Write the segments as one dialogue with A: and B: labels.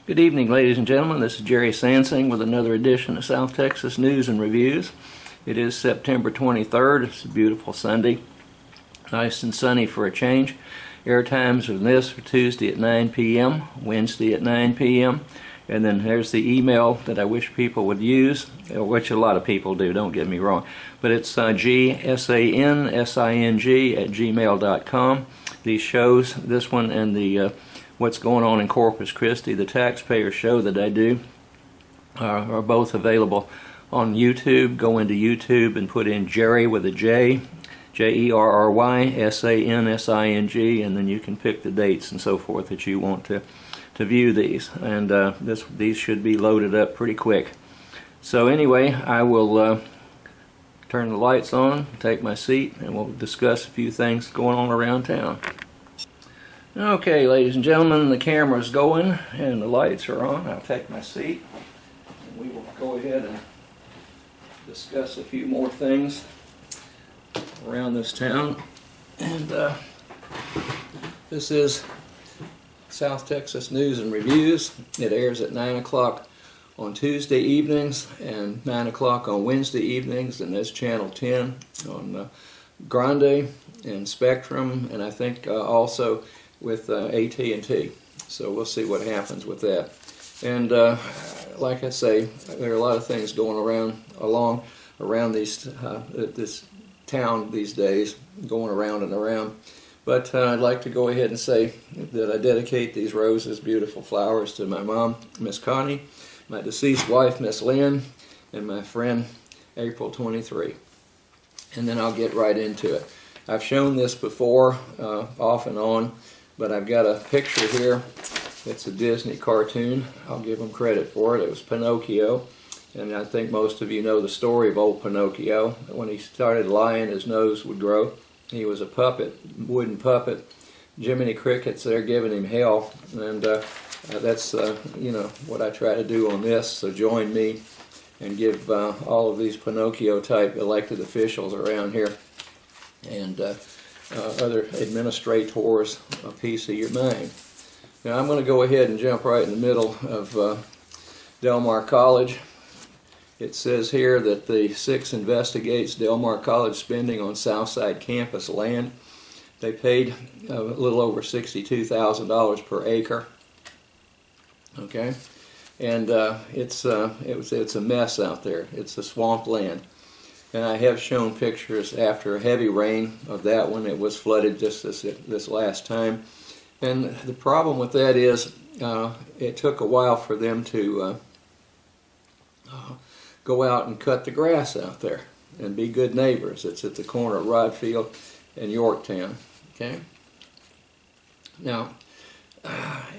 A: Good evening, ladies and gentlemen. This is Jerry Sansing with another edition of South Texas News and Reviews. It is September 23rd. It's a beautiful Sunday. Nice and sunny for a change. Air times of this are Tuesday at 9 p.m., Wednesday at 9 p.m., and then there's the email that I wish people would use, which a lot of people do, don't get me wrong, but it's gsansing@gmail.com. These shows, this one and the What's Going On in Corpus Christi, the taxpayer show that I do, are both available on YouTube. Go into YouTube and put in Jerry with a J, Jerry, and then you can pick the dates and so forth that you want to view these. And these should be loaded up pretty quick. So anyway, I will turn the lights on, take my seat, and we'll discuss a few things going on around town. Okay, ladies and gentlemen, the camera's going and the lights are on. I'll take my seat and we will go ahead and discuss a few more things around this town. And this is South Texas News and Reviews. It airs at 9 o'clock on Tuesday evenings and 9 o'clock on Wednesday evenings, and there's Channel 10 on Grande and Spectrum, and I think also with AT&T. So we'll see what happens with that. And like I say, there are a lot of things going around this town these days, going around and around. But I'd like to go ahead and say that I dedicate these roses, beautiful flowers, to my mom, Miss Connie, my deceased wife, Miss Lynn, and my friend, April 23. And then I'll get right into it. I've shown this before, off and on, but I've got a picture here. It's a Disney cartoon. I'll give them credit for it. It was Pinocchio, and I think most of you know the story of old Pinocchio. When he started lying, his nose would grow. He was a puppet, wooden puppet. Jiminy Cricket's there giving him hell, and that's what I try to do on this. So join me and give all of these Pinocchio-type elected officials around here and other administrators a piece of your mind. Now I'm going to go ahead and jump right in the middle of Del Mar College. It says here that the 6 investigates Del Mar College spending on Southside campus land. They paid a little over $62,000 per acre. Okay, and it's a mess out there. It's a swamp land. And I have shown pictures after a heavy rain of that one. It was flooded just this last time. And the problem with that is it took a while for them to go out and cut the grass out there and be good neighbors. It's at the corner of Rodfield and Yorktown. Okay. Now,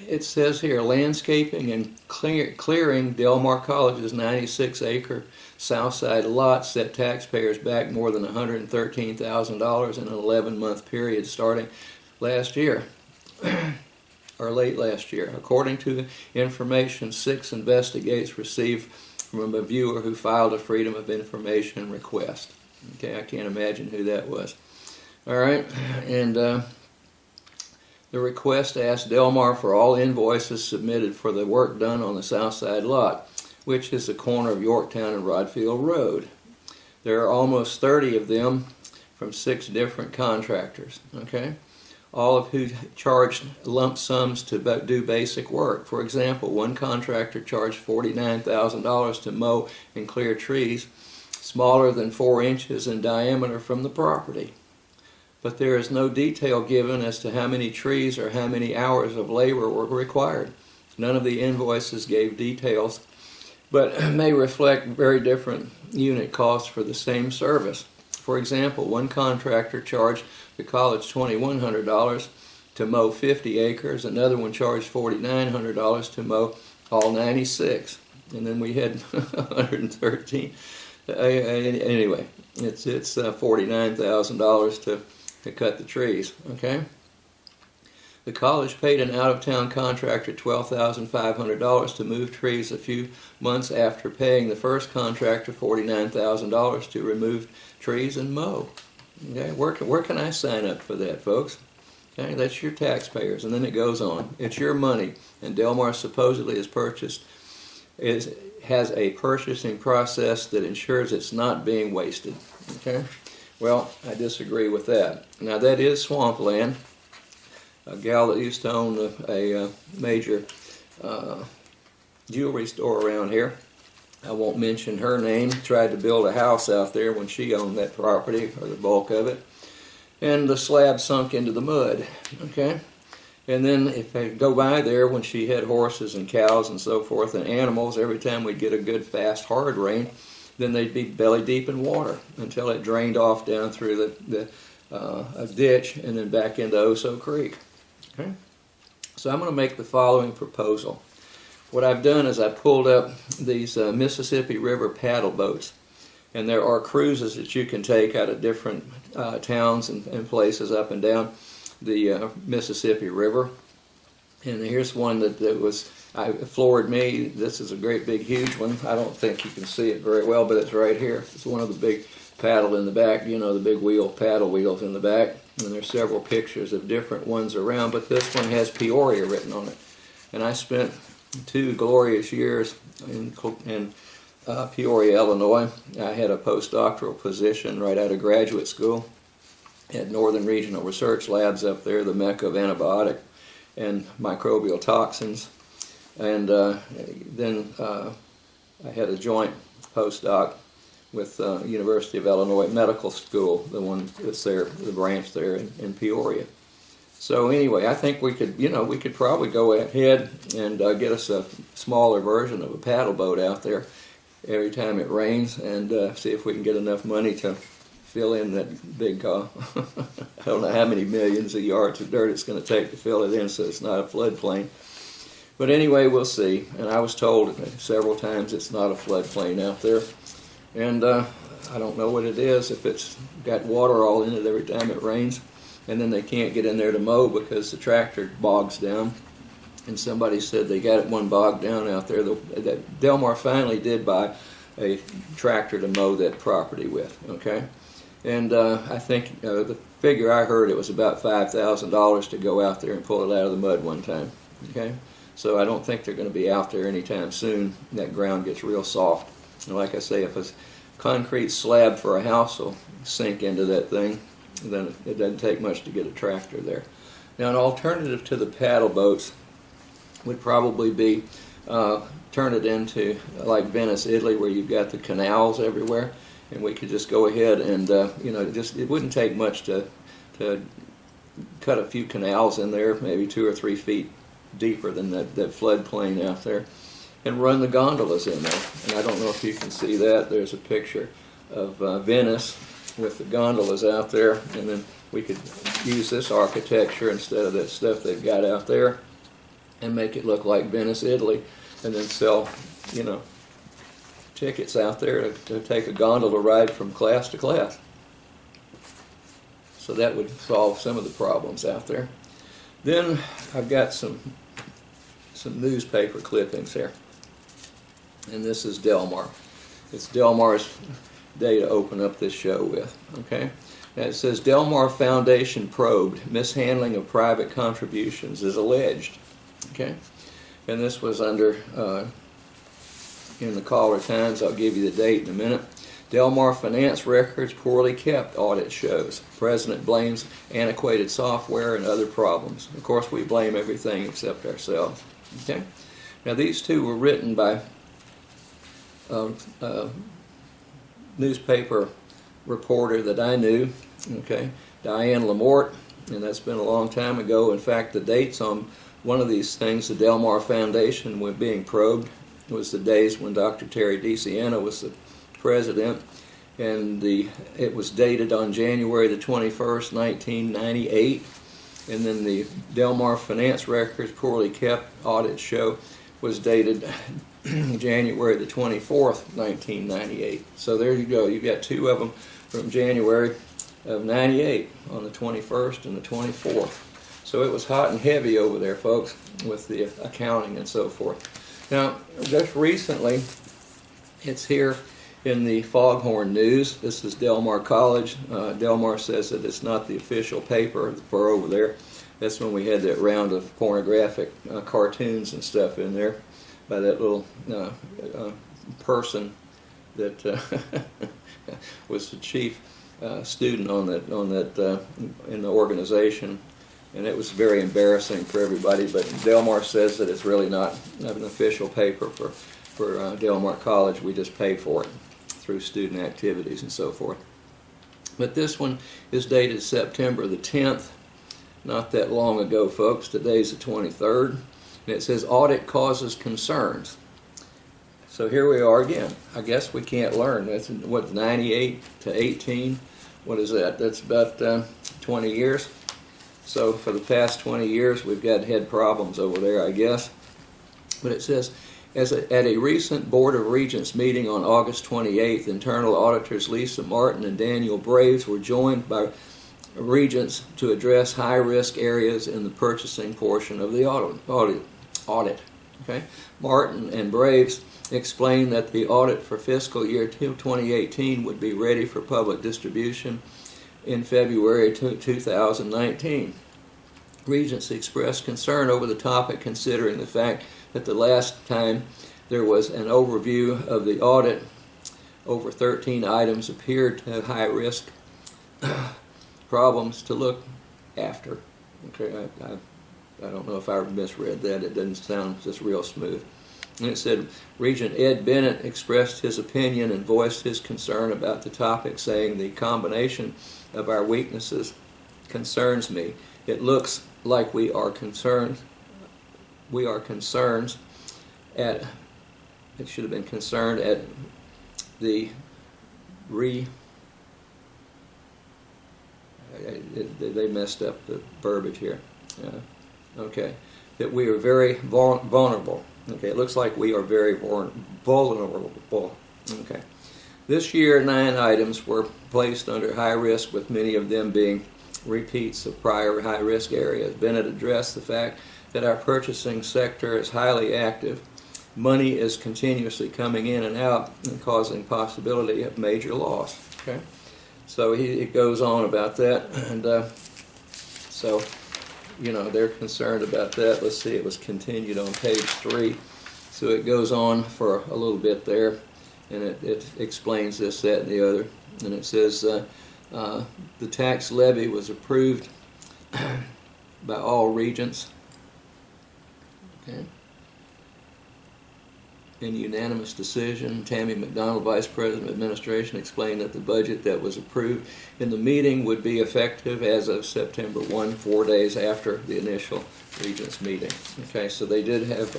A: it says here, landscaping and clearing Del Mar College's 96-acre Southside lot set taxpayers back more than $113,000 in an 11-month period starting last year, or late last year. According to the information 6 investigates received from a viewer who filed a Freedom of Information request. Okay, I can't imagine who that was. All right, and the request asked Del Mar for all invoices submitted for the work done on the Southside lot, which is the corner of Yorktown and Rodfield Road. There are almost 30 of them from 6 different contractors, okay? All of who charged lump sums to do basic work. For example, one contractor charged $49,000 to mow and clear trees smaller than 4 inches in diameter from the property. But there is no detail given as to how many trees or how many hours of labor were required. None of the invoices gave details, but may reflect very different unit costs for the same service. For example, one contractor charged the college $2,100 to mow 50 acres, another one charged $4,900 to mow all 96, and then we had 113. Anyway, it's $49,000 to cut the trees, okay? The college paid an out-of-town contractor $12,500 to move trees a few months after paying the first contractor $49,000 to remove trees and mow. Okay, where can I sign up for that, folks? Okay, that's your taxpayers, and then it goes on. It's your money, and Delmar supposedly has a purchasing process that ensures it's not being wasted. Okay, well, I disagree with that. Now that is swampland. A gal that used to own a major jewelry store around here, I won't mention her name, tried to build a house out there when she owned that property, or the bulk of it, and the slab sunk into the mud. Okay, and then if I go by there when she had horses and cows and so forth and animals, every time we'd get a good fast hard rain, then they'd be belly deep in water until it drained off down through a ditch and then back into Oso Creek. Okay, so I'm going to make the following proposal. What I've done is I pulled up these Mississippi River paddle boats, and there are cruises that you can take out of different towns and places up and down the Mississippi River. And here's one that floored me. This is a great big huge one. I don't think you can see it very well, but it's right here. It's one of the big paddle in the back, you know, the big paddle wheels in the back. And there's several pictures of different ones around, but this one has Peoria written on it. And I spent 2 glorious years in Peoria, Illinois. I had a postdoctoral position right out of graduate school at Northern Regional Research Labs up there, the mecca of antibiotic and microbial toxins. And then I had a joint postdoc with University of Illinois Medical School, the one that's there, the branch there in Peoria. So anyway, I think we could probably go ahead and get us a smaller version of a paddle boat out there every time it rains, and see if we can get enough money to fill in that big, I don't know how many millions of yards of dirt it's going to take to fill it in so it's not a floodplain. But anyway, we'll see. And I was told several times it's not a floodplain out there. And I don't know what it is, if it's got water all in it every time it rains. And then they can't get in there to mow because the tractor bogs down. And somebody said they got one bogged down out there. That Delmar finally did buy a tractor to mow that property with, okay? And I think the figure I heard, it was about $5,000 to go out there and pull it out of the mud one time, okay? So I don't think they're going to be out there anytime soon. That ground gets real soft. And like I say, if a concrete slab for a house will sink into that thing, then it doesn't take much to get a tractor there. Now, an alternative to the paddle boats would probably be turn it into like Venice, Italy, where you've got the canals everywhere, and we could just go ahead and it wouldn't take much to cut a few canals in there, maybe 2 or 3 feet deeper than that floodplain out there, and run the gondolas in there. And I don't know if you can see that. There's a picture of Venice with the gondolas out there, and then we could use this architecture instead of that stuff they've got out there and make it look like Venice, Italy, and then sell, tickets out there to take a gondola ride from class to class. So that would solve some of the problems out there. Then I've got some newspaper clippings here, and this is Delmar. It's Delmar's day to open up this show with, okay? Now it says, Delmar Foundation probed, mishandling of private contributions is alleged, okay? And this was under, in the Caller Times. I'll give you the date in a minute. Delmar finance records poorly kept, audit shows. President blames antiquated software and other problems. Of course, we blame everything except ourselves, okay? Now these two were written by newspaper reporter that I knew, okay, Diane Lamort, and that's been a long time ago. In fact, the dates on one of these things, the Delmar Foundation, was being probed, was the days when Dr. Terry DeCiano was the president, and it was dated on January the 21st, 1998, and then the Delmar finance records poorly kept audit show was dated January the 24th, 1998. So there you go. You've got 2 of them from January of 98 on the 21st and the 24th. So it was hot and heavy over there, folks, with the accounting and so forth. Now, just recently, it's here in the Foghorn News. This is Delmar College. Delmar says that it's not the official paper for over there, That's when we had that round of pornographic cartoons and stuff in there by that little person that was the chief student on that in the organization, and it was very embarrassing for everybody. But Delmar says that it's really not an official paper for Delmar College. We just pay for it through student activities and so forth. But this one is dated September the 10th, not that long ago, folks. Today's the 23rd, and it says audit causes concerns. So here we are again. I guess we can't learn. That's what, 98 to 18? What is that? That's about 20 years. So for the past 20 years, we've had problems over there, I guess. But it says, at a recent Board of Regents meeting on August 28th, internal auditors Lisa Martin and Daniel Braves were joined by regents to address high-risk areas in the purchasing portion of the audit. Okay? Martin and Braves explained that the audit for fiscal year 2018 would be ready for public distribution in February 2019. Regents expressed concern over the topic, considering the fact that the last time there was an overview of the audit, over 13 items appeared to have high-risk problems to look after. Okay, I don't know if I misread that. It doesn't sound just real smooth. And it said, Regent Ed Bennett expressed his opinion and voiced his concern about the topic, saying, the combination of our weaknesses concerns me. It looks like we are concerned at, it should have been concerned at the they messed up the verbiage here. Okay, that we are very vulnerable. Okay, it looks like we are very vulnerable. Okay. This year, 9 items were placed under high risk, with many of them being repeats of prior high-risk areas. Bennett addressed the fact that our purchasing sector is highly active. Money is continuously coming in and out and causing possibility of major loss. Okay, so it goes on about that, and so they're concerned about that. Let's see, it was continued on page 3, so it goes on for a little bit there, and it explains this, that, and the other, and it says the tax levy was approved by all regents. Okay. In unanimous decision, Tammy McDonald, Vice President of Administration, explained that the budget that was approved in the meeting would be effective as of September 1, 4 days after the initial Regents meeting. Okay, so they did have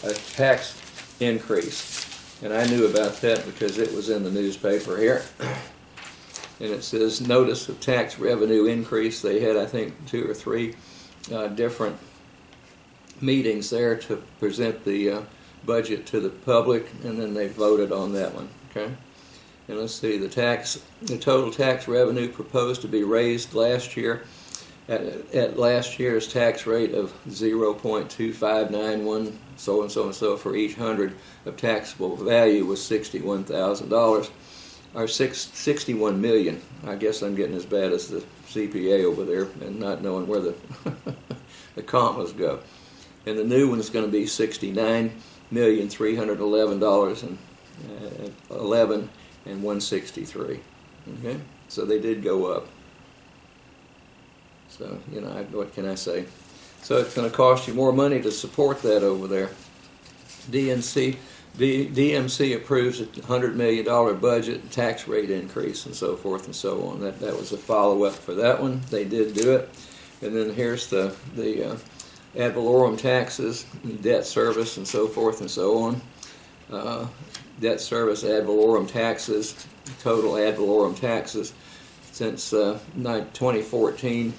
A: a tax increase, and I knew about that because it was in the newspaper here. And it says, notice of tax revenue increase. They had, I think, 2 or 3 different meetings there to present the budget to the public, and then they voted on that one. Okay, and let's see, the total tax revenue proposed to be raised last year at last year's tax rate of 0.2591 so and so and so for each 100 of taxable value was $61,000, or 61 million. I guess I'm getting as bad as the CPA over there and not knowing where the the commas go. And the new one is going to be $69,311.11 and 163. Okay, so they did go up. So what can I say? So it's going to cost you more money to support that over there. DMC approves a $100 million budget, tax rate increase, and so forth and so on. That was a follow-up for that one. They did do it. And then here's the ad valorem taxes, debt service, and so forth and so on. Debt service, ad valorem taxes, total ad valorem taxes since 2014,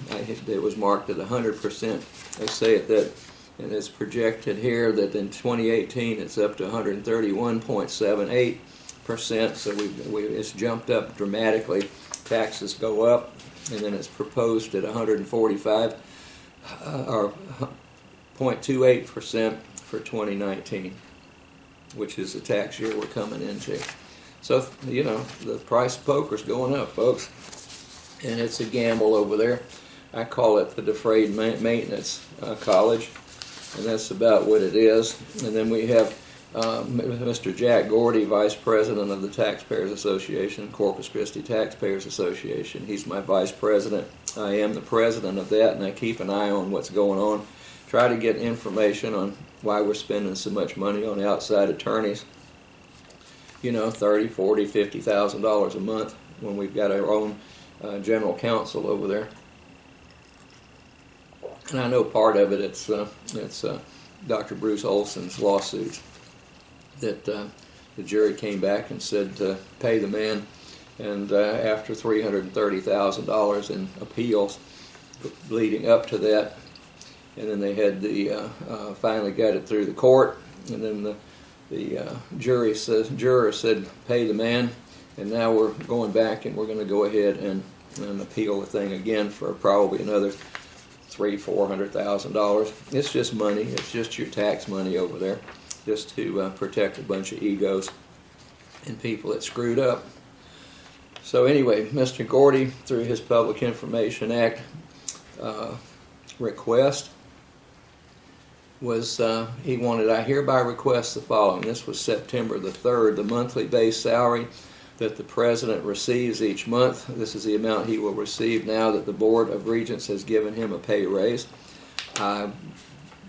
A: it was marked at 100%. They say that, and it's projected here that in 2018 it's up to 131.78%. So it's jumped up dramatically. Taxes go up, and then it's proposed at 145 or 0.28% for 2019, which is the tax year we're coming into. So the price of poker's going up, folks, and it's a gamble over there. I call it the Defrayed Maintenance College, and that's about what it is. And then we have Mr. Jack Gordy, Vice President of the Taxpayers Association, Corpus Christi Taxpayers Association. He's my Vice President. I am the President of that, and I keep an eye on what's going on. Try to get information on why we're spending so much money on outside attorneys. You know, $30,000, $40,000, $50,000 a month when we've got our own general counsel over there. And I know part of it, it's Dr. Bruce Olson's lawsuits that the jury came back and said to pay the man, and after $330,000 in appeals leading up to that, and then they had the finally got it through the court, and then the juror said pay the man, and now we're going back and we're going to go ahead and appeal the thing again for probably another $300,000-$400,000. It's just money. It's just your tax money over there, just to protect a bunch of egos and people that screwed up. So anyway, Mr. Gordy, through his Public Information Act request, was he wanted, I hereby request the following. This was September the 3rd, the monthly base salary that the President receives each month. This is the amount he will receive now that the Board of Regents has given him a pay raise.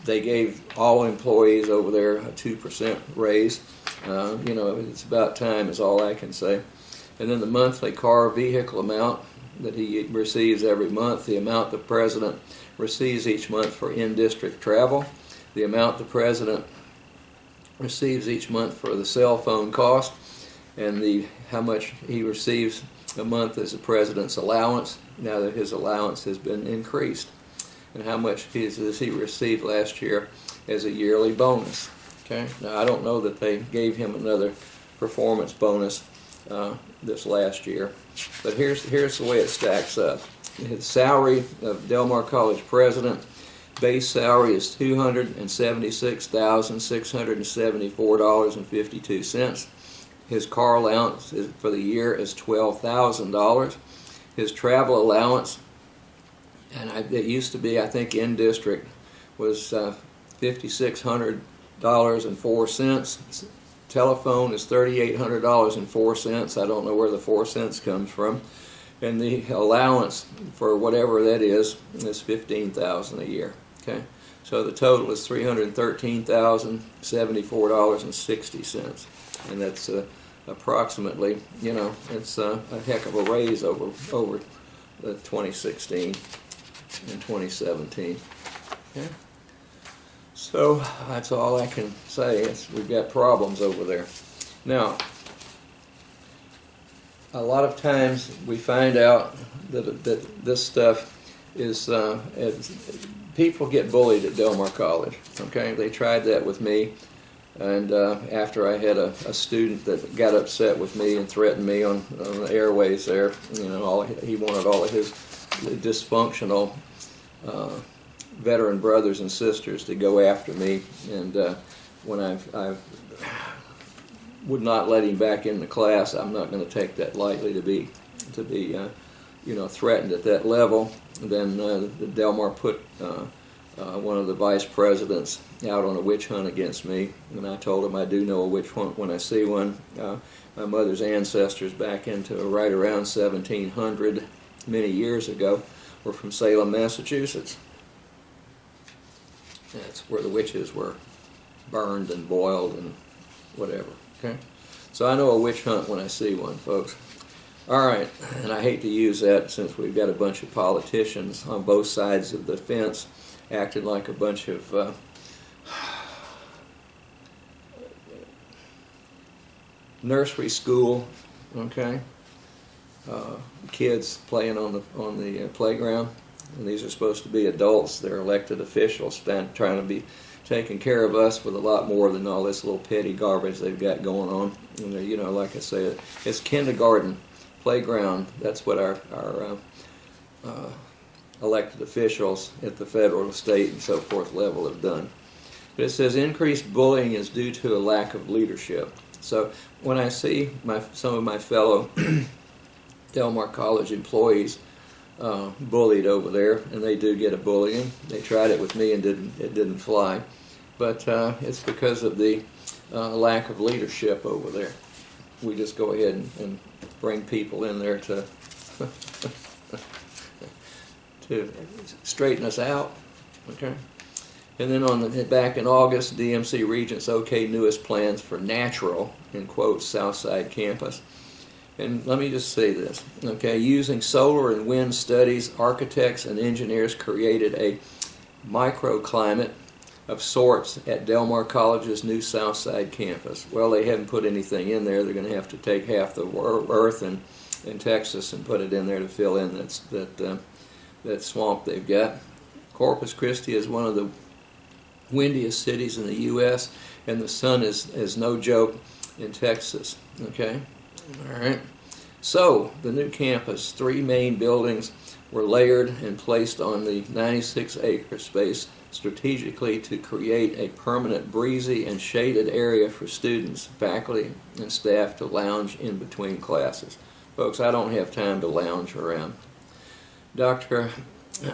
A: They gave all employees over there a 2% raise. You know, it's about time is all I can say. And then the monthly car vehicle amount that he receives every month, the amount the President receives each month for in-district travel, the amount the President receives each month for the cell phone cost, and how much he receives a month as the President's allowance, now that his allowance has been increased, and how much does he received last year as a yearly bonus. Okay. Now I don't know that they gave him another performance bonus this last year, but here's the way it stacks up. His salary of Del Mar College President, base salary is $276,674.52. His car allowance for the year is $12,000. His travel allowance, and it used to be, I think, in district, was $5,600.04. Telephone is $3,800.04. I don't know where the 4 cents comes from. And the allowance for whatever that is $15,000 a year. Okay, so the total is $313,074.60, and that's approximately, you know, it's a heck of a raise over the 2016 and 2017. Okay. So that's all I can say. We've got problems over there. Now, a lot of times we find out that this stuff is people get bullied at Del Mar College. Okay, they tried that with me, and after I had a student that got upset with me and threatened me on the airways there, you know, he wanted all of his dysfunctional veteran brothers and sisters to go after me, and when I would not let him back in the class, I'm not going to take that lightly to be you know, threatened at that level. Then Del Mar put one of the vice presidents out on a witch hunt against me, and I told him I do know a witch hunt when I see one. My mother's ancestors back into right around 1700, many years ago, were from Salem, Massachusetts. That's where the witches were burned and boiled and whatever. Okay, so I know a witch hunt when I see one, folks. All right, and I hate to use that since we've got a bunch of politicians on both sides of the fence acting like a bunch of nursery school, okay, kids playing on the playground, and these are supposed to be adults. They're elected officials trying to be taking care of us with a lot more than all this little petty garbage they've got going on. And you know, like I said, it's kindergarten, playground. That's what our elected officials at the federal, state, and so forth level have done. But it says increased bullying is due to a lack of leadership. So when I see some of my fellow Del Mar College employees bullied over there, and they do get a bullying. They tried it with me and it didn't fly. But it's because of the lack of leadership over there. We just go ahead and bring people in there to to straighten us out. Okay. And then back in August, DMC Regents OK newest plans for natural, in quotes, Southside campus. And let me just say this, okay, using solar and wind studies, architects and engineers created a microclimate of sorts at Del Mar College's new Southside campus. Well, they haven't put anything in there. They're going to have to take half the earth in Texas and put it in there to fill in that swamp they've got. Corpus Christi is one of the windiest cities in the U.S., and the sun is no joke in Texas. Okay? All right. So, the new campus, 3 main buildings were layered and placed on the 96-acre space strategically to create a permanent breezy and shaded area for students, faculty, and staff to lounge in between classes. Folks, I don't have time to lounge around. Dr.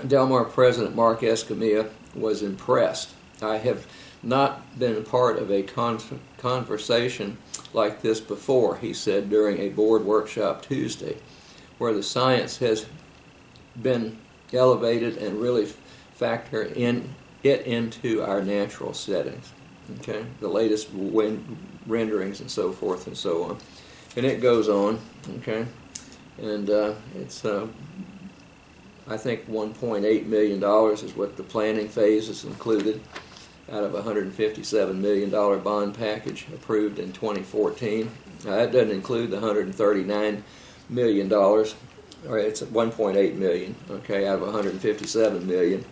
A: Del Mar President Mark Escamilla was impressed. I have not been a part of a conversation like this before, he said during a board workshop Tuesday, where the science has been elevated and really factor into our natural settings. Okay, the latest wind renderings and so forth and so on, and it goes on. Okay, and it's I think $1.8 million is what the planning phase is included out of a $157 million bond package approved in 2014. Now, that doesn't include the $139 million, or it's $1.8 million, okay, out of $157 million.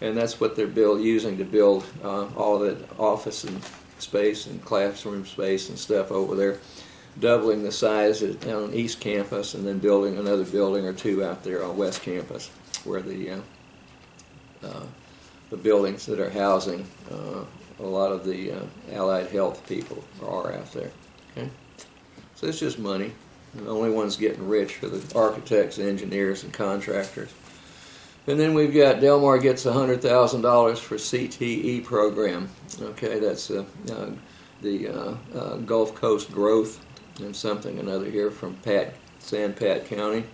A: And that's what they're using to build all that office and space and classroom space and stuff over there, doubling the size on East Campus and then building another building or 2 out there on West Campus, where the buildings that are housing a lot of the allied health people are out there. Okay, so it's just money. The only ones getting rich are the architects, engineers, and contractors. And then we've got Del Mar gets $100,000 for CTE program. Okay, that's the Gulf Coast Growth and something another here from San Pat County.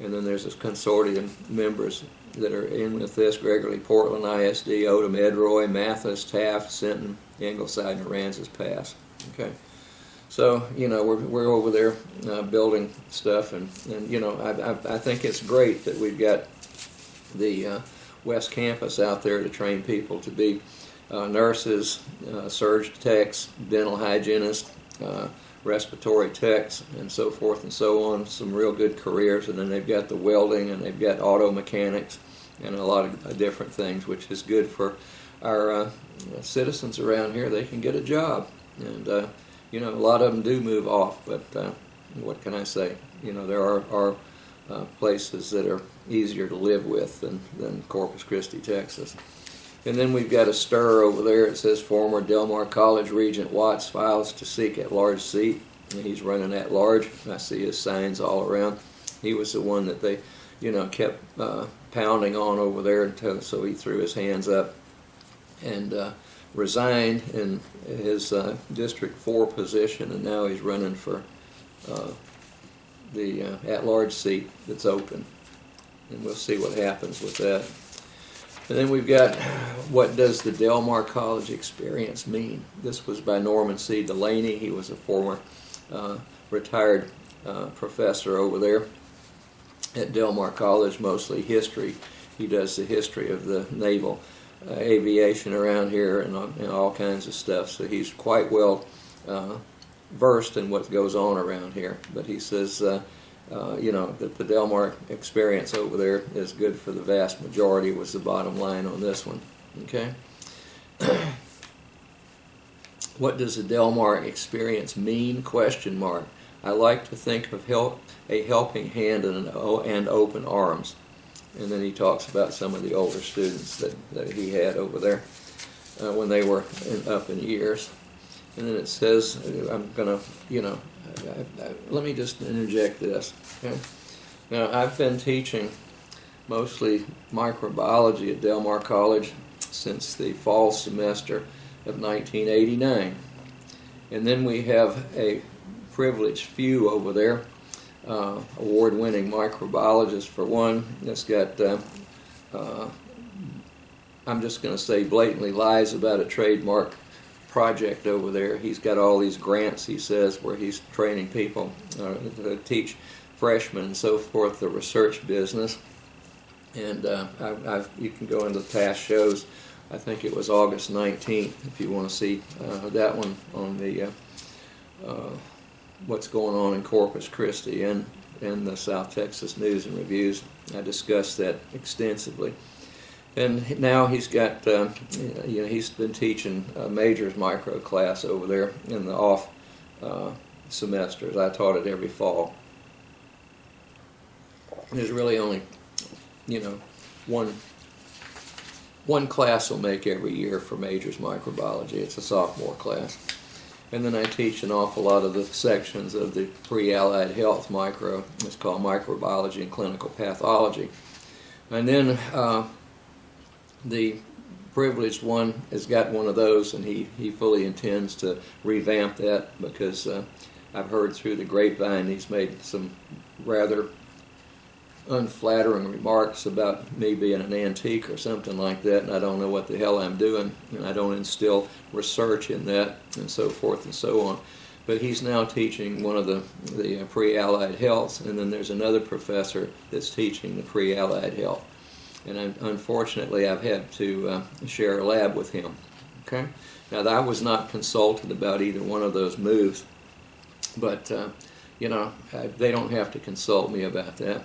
A: And then there's a consortium members that are in with this: Gregory Portland ISD, Odom, Edroy, Mathis, Taft, Sinton, Ingleside, and Aransas Pass. Okay, so we're over there building stuff, and I think it's great that we've got the West Campus out there to train people to be nurses, surge techs, dental hygienists, respiratory techs, and so forth and so on. Some real good careers. And then they've got the welding, and they've got auto mechanics, and a lot of different things, which is good for our citizens around here. They can get a job, and a lot of them do move off, but what can I say? There are places that are easier to live with than Corpus Christi, Texas. And then we've got a stir over there. It says former Del Mar College Regent Watts files to seek at-large seat. And he's running at-large. I see his signs all around. He was the one that they, kept pounding on over there so he threw his hands up and resigned in his District 4 position, and now he's running for the at-large seat that's open. And we'll see what happens with that. And then we've got, what does the Del Mar College experience mean? This was by Norman C. Delaney. He was a former retired professor over there at Del Mar College, mostly history. He does the history of the naval aviation around here and all kinds of stuff. So he's quite well versed in what goes on around here. But he says that the Del Mar experience over there is good for the vast majority, was the bottom line on this one. Okay. What does the Del Mar experience mean? Question mark. I like to think of a helping hand and open arms. And then he talks about some of the older students that he had over there when they were up in years. And then it says, I'm going to, let me just interject this. Okay? Now, I've been teaching mostly microbiology at Del Mar College since the fall semester of 1989. And then we have a privileged few over there, award-winning microbiologist for one, that's got, I'm just going to say blatantly lies about a trademark project over there. He's got all these grants, he says, where he's training people to teach freshmen and so forth the research business. And you can go into the past shows. I think it was August 19th if you want to see that one on the what's going on in Corpus Christi and the South Texas News and Reviews. I discussed that extensively. And now he's got, he's been teaching a majors micro class over there in the off semesters. I taught it every fall. There's really only, one class will make every year for majors microbiology. It's a sophomore class. And then I teach an awful lot of the sections of the pre-allied health micro. It's called microbiology and clinical pathology. And then the privileged one has got one of those, and he fully intends to revamp that because I've heard through the grapevine he's made some rather unflattering remarks about me being an antique or something like that, and I don't know what the hell I'm doing, and I don't instill research in that, and so forth and so on. But he's now teaching one of the pre-allied healths, and then there's another professor that's teaching the pre-allied health. And unfortunately, I've had to share a lab with him. Okay. Now, I was not consulted about either one of those moves, but they don't have to consult me about that.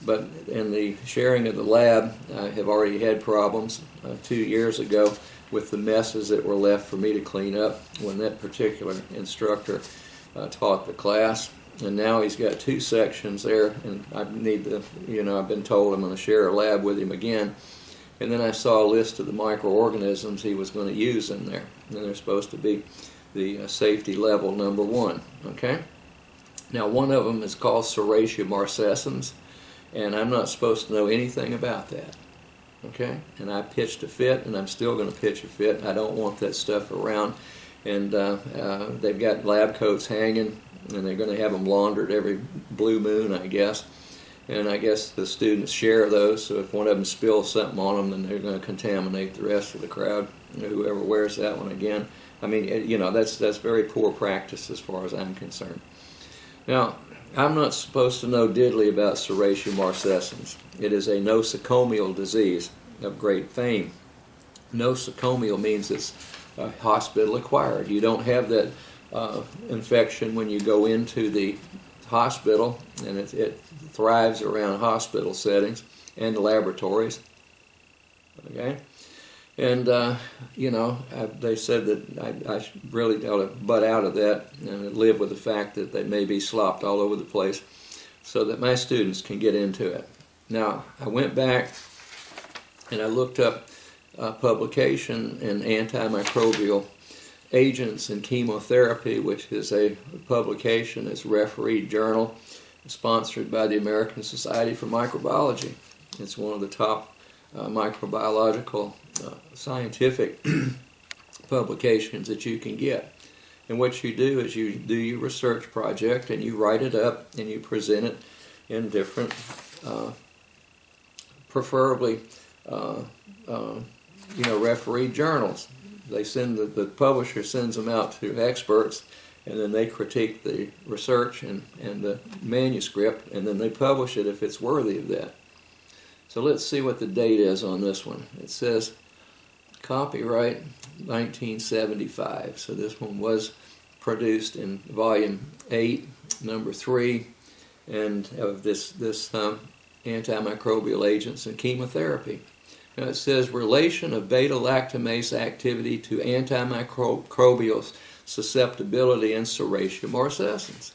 A: But in the sharing of the lab, I have already had problems 2 years ago with the messes that were left for me to clean up when that particular instructor taught the class. And now he's got 2 sections there, and I need to, I've been told I'm going to share a lab with him again. And then I saw a list of the microorganisms he was going to use in there. And they're supposed to be the safety level number 1, okay? Now, one of them is called Serratia marcescens, and I'm not supposed to know anything about that, okay? And I pitched a fit, and I'm still going to pitch a fit. I don't want that stuff around. And they've got lab coats hanging, and they're going to have them laundered every blue moon, I guess. And I guess the students share those, so if one of them spills something on them, then they're going to contaminate the rest of the crowd, whoever wears that one again. I mean, that's very poor practice as far as I'm concerned. Now, I'm not supposed to know diddly about Serratia marcescens. It is a nosocomial disease of great fame. Nosocomial means it's hospital acquired. You don't have that infection when you go into the hospital, and it thrives around hospital settings and laboratories. Okay, and they said that I really ought to butt out of that and live with the fact that they may be slopped all over the place, so that my students can get into it. Now, I went back and I looked up publication in Antimicrobial Agents in Chemotherapy, which is a publication, it's a refereed journal, sponsored by the American Society for Microbiology. It's one of the top microbiological scientific publications that you can get. And what you do is you do your research project and you write it up and you present it in different, preferably, refereed journals. They send the publisher sends them out to experts, and then they critique the research and the manuscript, and then they publish it if it's worthy of that. So let's see what the date is on this one. It says copyright 1975. So this one was produced in volume 8, number 3, and of this antimicrobial agents and chemotherapy. Now it says relation of beta-lactamase activity to antimicrobial susceptibility in Serratia marcescens.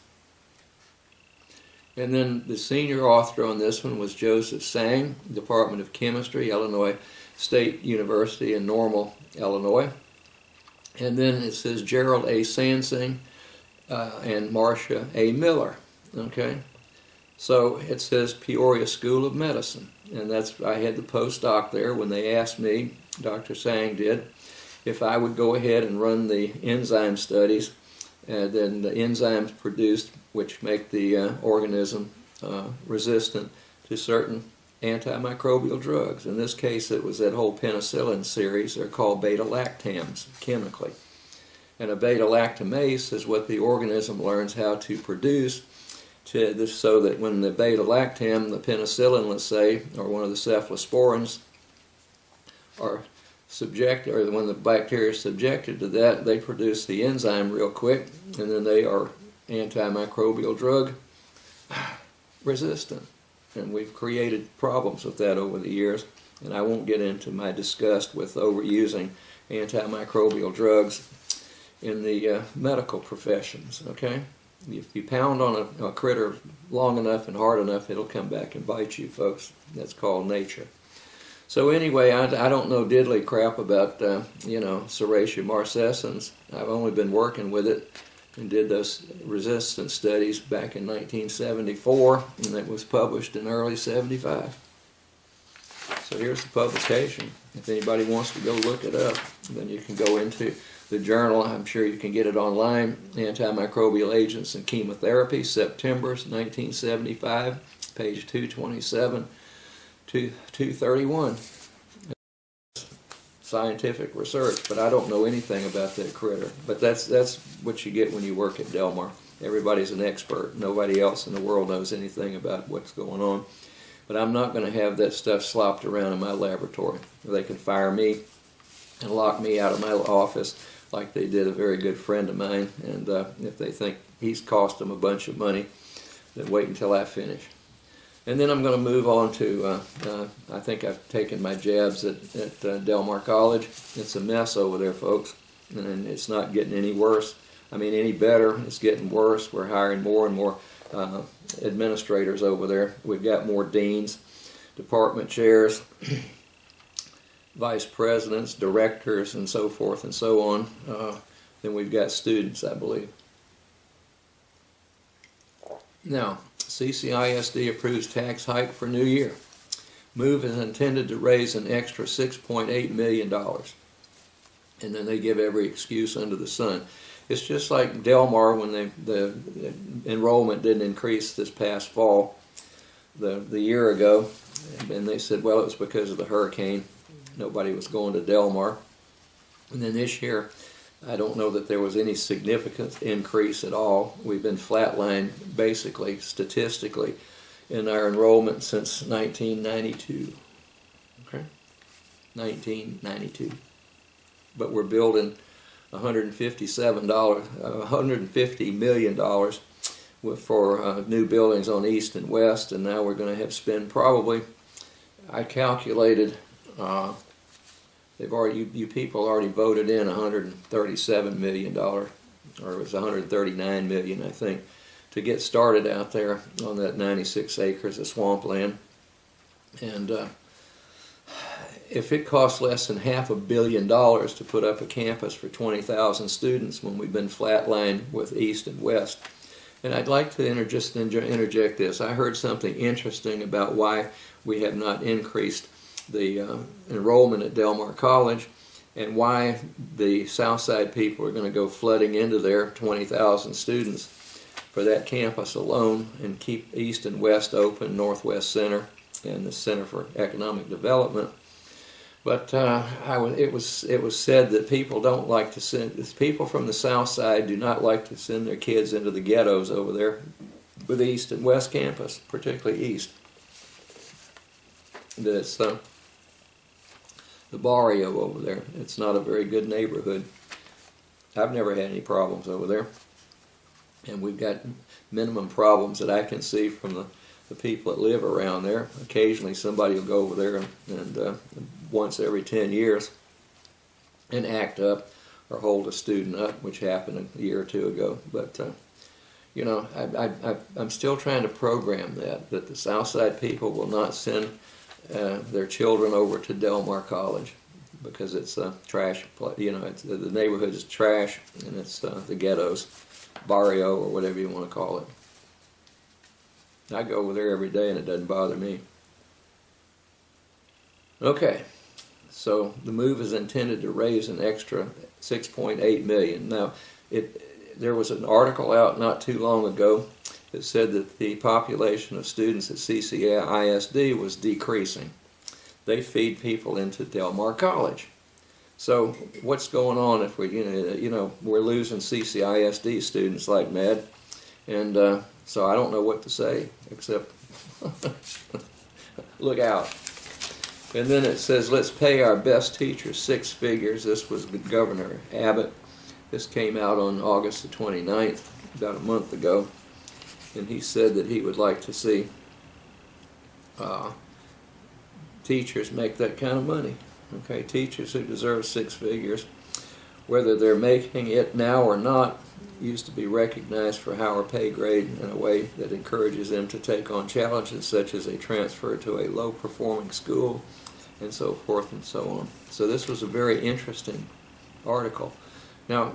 A: And then the senior author on this one was Joseph Sang, Department of Chemistry, Illinois State University in Normal, Illinois. And then it says Gerald A. Sansing and Marcia A. Miller. Okay, so it says Peoria School of Medicine. and I had the postdoc there when they asked me, Dr. Sang did, if I would go ahead and run the enzyme studies, and then the enzymes produced, which make the organism resistant to certain antimicrobial drugs. In this case, it was that whole penicillin series. They're called beta-lactams chemically. And a beta-lactamase is what the organism learns how to produce so that when the beta-lactam, the penicillin, let's say, or one of the cephalosporins, are subjected, or when the bacteria is subjected to that, they produce the enzyme real quick, and then they are antimicrobial drug resistant. And we've created problems with that over the years, and I won't get into my disgust with overusing antimicrobial drugs in the medical professions, okay? If you pound on a critter long enough and hard enough, it'll come back and bite you, folks. That's called nature. So anyway, I don't know diddly crap about, Serratia marcescens. I've only been working with it and did those resistance studies back in 1974, and it was published in early 75. So here's the publication. If anybody wants to go look it up, then you can go into the journal. I'm sure you can get it online. Antimicrobial Agents and Chemotherapy, September 1975, page 227 to 231. Scientific research, but I don't know anything about that critter. But that's what you get when you work at Delmar. Everybody's an expert. Nobody else in the world knows anything about what's going on. But I'm not going to have that stuff slopped around in my laboratory. They can fire me and lock me out of my office like they did a very good friend of mine. And if they think he's cost them a bunch of money, then wait until I finish. And then I'm going to move on to, I think I've taken my jabs at Delmar College. It's a mess over there, folks, and it's not getting any worse. I mean, any better. It's getting worse. We're hiring more and more administrators over there. We've got more deans, department chairs, vice presidents, directors, and so forth and so on. Then we've got students, I believe. Now, CCISD approves tax hike for new year. Move is intended to raise an extra $6.8 million. And then they give every excuse under the sun. It's just like Delmar when the enrollment didn't increase this past fall, the year ago. And they said, well, it was because of the hurricane. Nobody was going to Delmar. And then this year, I don't know that there was any significant increase at all. We've been flatlined, basically, statistically, in our enrollment since 1992. Okay? 1992. But we're building $150 million for new buildings on East and West, and now we're going to have to spend probably, I calculated, you people already voted in $137 million, or it was $139 million, I think, to get started out there on that 96 acres of swampland. And if it costs less than $500 million to put up a campus for 20,000 students when we've been flatlined with East and West, and I'd like to interject this. I heard something interesting about why we have not increased the enrollment at Delmar College, and why the Southside people are going to go flooding into there, 20,000 students, for that campus alone, and keep East and West open, Northwest Center, and the Center for Economic Development. But it was said that people don't like to send, people from the South Side do not like to send their kids into the ghettos over there with East and West campus, particularly East. That it's the barrio over there. It's not a very good neighborhood. I've never had any problems over there. And we've got minimum problems that I can see from the people that live around there. Occasionally somebody will go over there and once every 10 years and act up or hold a student up, which happened a year or two ago. But, I'm still trying to program that the Southside people will not send their children over to Delmar College because it's trash. The neighborhood is trash, and it's the ghettos, barrio, or whatever you want to call it. I go over there every day, and it doesn't bother me. Okay, so the move is intended to raise an extra $6.8 million. Now, there was an article out not too long ago that said that the population of students at CCISD was decreasing. They feed people into Del Mar College. So what's going on if we're losing CCISD students like mad? And so I don't know what to say except look out. And then it says, let's pay our best teachers 6 figures. This was the Governor Abbott. This came out on August the 29th, about a month ago. And he said that he would like to see teachers make that kind of money. Okay, teachers who deserve 6 figures, whether they're making it now or not, used to be recognized for higher pay grade in a way that encourages them to take on challenges such as a transfer to a low-performing school and so forth and so on. So this was a very interesting article. Now,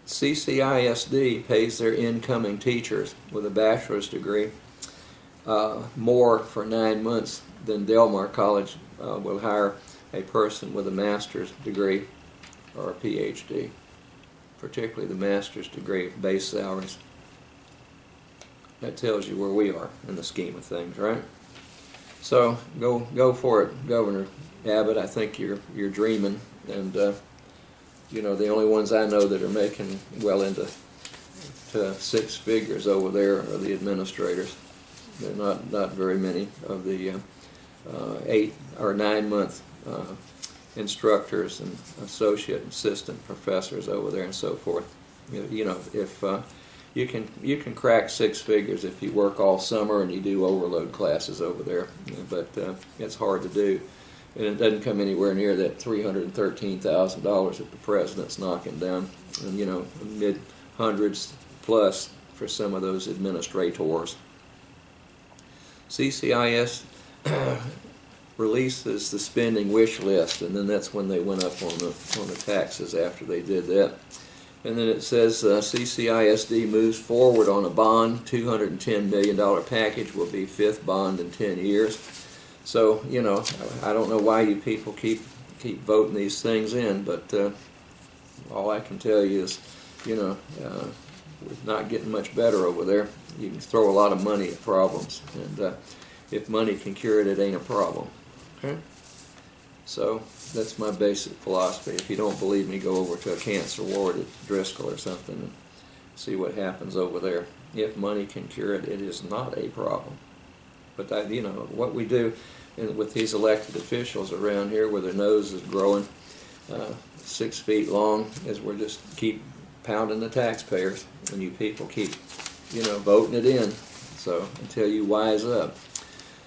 A: CCISD pays their incoming teachers with a bachelor's degree more for 9 months than Del Mar College will hire a person with a master's degree or a PhD, particularly the master's degree base salaries. That tells you where we are in the scheme of things, right? So go for it, Governor Abbott. I think you're dreaming, and the only ones I know that are making well into 6 figures over there are the administrators. They're not very many of the 8 or 9 month instructors and associate assistant professors over there and so forth. If you can crack 6 figures if you work all summer and you do overload classes over there, but it's hard to do, and it doesn't come anywhere near that $313,000 that the president's knocking down, and mid hundreds plus for some of those administrators. CCIS releases the spending wish list, and then that's when they went up on the taxes after they did that. And then it says CCISD moves forward on a bond. $210 million package will be 5th bond in 10 years. So I don't know why you people keep voting these things in, but all I can tell you is we're not getting much better over there. You can throw a lot of money at problems, and if money can cure it, it ain't a problem. Okay? So that's my basic philosophy. If you don't believe me, go over to a cancer ward at Driscoll or something and see what happens over there. If money can cure it, it is not a problem. But what we do with these elected officials around here, where their nose is growing 6 feet long, is we're just keep pounding the taxpayers, and you people keep voting it in. So until you wise up.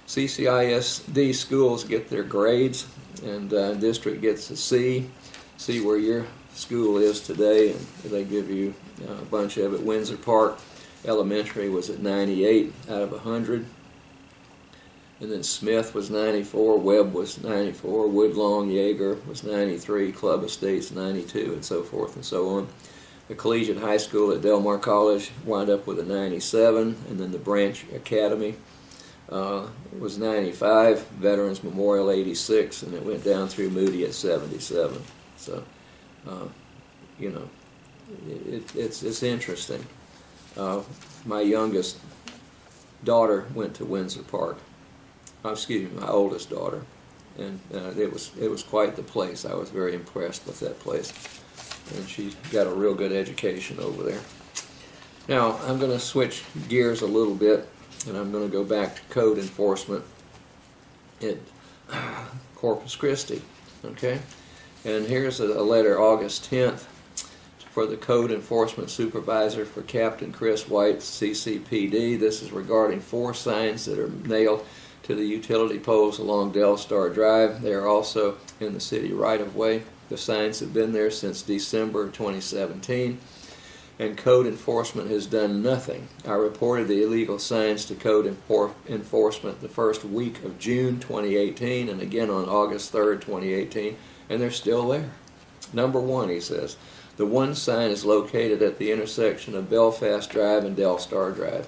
A: CCISD schools get their grades, and district gets a C. See where your school is today, and they give you a bunch of it. Windsor Park Elementary was at 98 out of 100, and then Smith was 94, Webb was 94, Woodlawn Yeager was 93, Club Estates 92, and so forth and so on. The collegiate high school at Del Mar College wound up with a 97, and then the Branch Academy was 95, Veterans Memorial 86, and it went down through Moody at 77. So, it's interesting. My youngest daughter went to Windsor Park. Excuse me, my oldest daughter, and it was quite the place. I was very impressed with that place, and she got a real good education over there. Now I'm going to switch gears a little bit, and I'm going to go back to code enforcement at Corpus Christi. Okay, and here's a letter, August 10th, for the code enforcement supervisor for Captain Chris White, CCPD. This is regarding 4 signs that are nailed to the utility poles along Del Star Drive. They are also in the city right-of-way. The signs have been there since December 2017, and code enforcement has done nothing. I reported the illegal signs to code enforcement the first week of June 2018 and again on August 3rd, 2018, and they're still there. Number 1, he says, the one sign is located at the intersection of Belfast Drive and Del Star Drive.